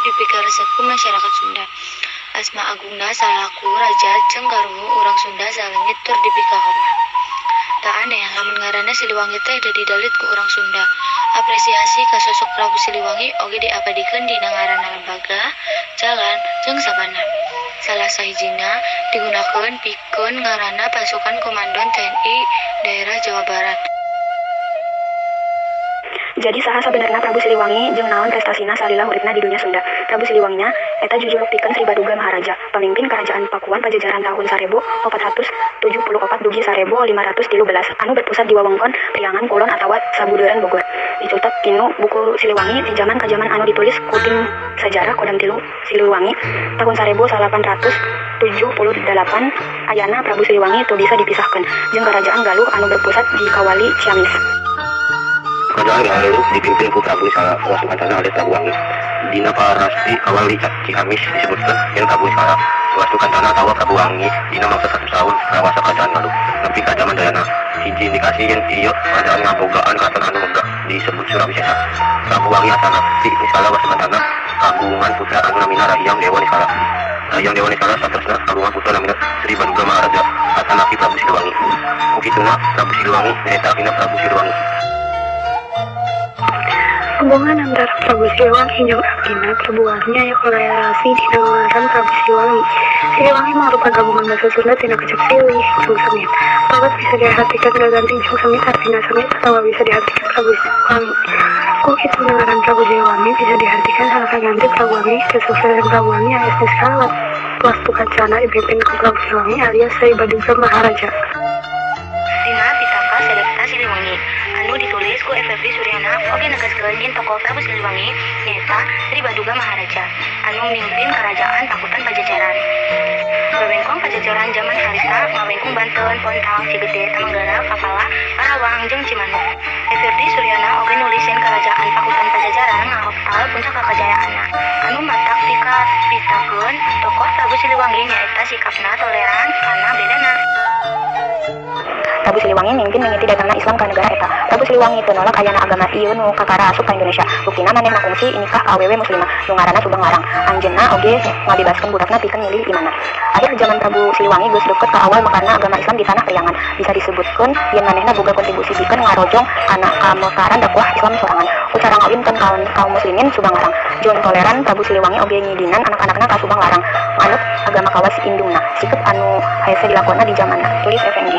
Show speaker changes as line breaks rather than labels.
dipikaresep ku masyarakat Sunda. Asma Agungna salaku raja jeung karuhu urang Sunda salengit tur dipikahona. Tak aneh lamun ngaranna Siliwangi teh jadi dalit ku urang Sunda. Apresiasi ka sosok Prabu Siliwangi oge diabadikeun dina ngaranna lembaga, jalan, jeung sabana. Salah sahijina digunakeun pikeun ngaranna pasukan Komandon TNI daerah Jawa Barat.
Jadi saha sabenerna Prabu Siliwangi jeung naon prestasina salila uripna di dunia Sunda. Prabu Siliwanginya eta jujuluktikeun Sri Baduga Maharaja, pamimpin Kerajaan Pakuan Pajajaran tahun 1474 dugi 1513 anu berpusat di wewengkon Priangan Kulon atawa Sabudeuran Bogor. Dicatat tinu buku Siliwangi di zaman ka zaman anu ditulis ku tim sajarah Kodam Tilu Siliwangi tahun 1878. Ayana Prabu Siliwangi itu bisa dipisahkan jeung Kerajaan Galuh anu berpusat di Kawali Ciamis.
Kerajaan Galuh dipimpin ku Prabu Sukantana alias Prabu Wangi. Dina Parasti Kawali Ciamis disebutkan yang Prabu Sukantana atawa Prabu Wangi dina mangsa 1 tahun prawasa Kerajaan Galuh nepi ka zaman dayana. Hiji indikasi yen ieu kerajaan ngabogaan keraton anu megah disebut Surawisesa. Prabu Wangi asana ti Niskala Sukantana kagungan putra anu namina Rahyang Dewa Niskala. Rahyang Dewa Niskala saterusna kagungan putra namina Sri Baduga Maharaja asana Prabu Siliwangi. Mukituna Prabu Siliwangi nyaeta dina Prabu Siliwangi.
Hubungan antara Prabu Siliwangi jeung abdina Prabu Wangi aya kolerasi dina ngaran Prabu Siliwangi. Siliwangi mangrupa gabungan basa Sunda tina kecap silih jeung semit. Papat bisa diartikan gaganti jeung semit artina semit atawa bisa diartikan Prabu Siliwangi. Ku kitu ngaran Prabu Siliwangi bisa diartikan salah ganti Prabu Wangi kesuksesan Prabu Wangi alias Niskala. Wastu kancana dipimpin ku Prabu Siliwangi alias Sri Baduga Maharaja.
Dina Pitaka Sedekta Siliwangi anu ditulis ku FFB Suryana oge negaskeun yen tokoh Prabu Siliwangi nyaeta Sri Baduga Maharaja anu mimpin Kerajaan Pakutan Pajajaran. Wewengkon Pajajaran zaman harita ngawengkung Banten, Pontang, Cigede, Tamanggara, Kapala, Karawang, jeung Cimanuk. FFB Suryana oge nulis yen Kerajaan Pakutan Pajajaran ngahafal puncak kekajayaanna. Anu matak pitakeun tokoh Prabu Siliwangi nyaeta sikapna toleran kana bedana.
Prabu Siliwangi mimpin mimiti datangna Islam ka negara eta. Prabu Siliwangi teu nolak ayana agama ieu nu kakara asup ka Indonesia. Buktina manehna kungsi nikah awewe muslimah nu ngaranna Subang Larang. Anjeunna oge ngabebaskeun budakna pikeun milih imanna. Akhir zaman Prabu Siliwangi geus deukeut ka awal mekarna agama Islam di tanah Priangan. Bisa disebutkeun yen manehna boga kontribusi pikeun ngarojong kana kamekaran dakwah Islam sorangan. Ucara ngawinkeun kaum muslimin Subang Larang. Jeung toleran Prabu Siliwangi oge ngidinan anak-anakna ka Subang Larang. Manut agama kawas indungna. Sikep anu hese dilakonna di zamanna. Tulis Effendi.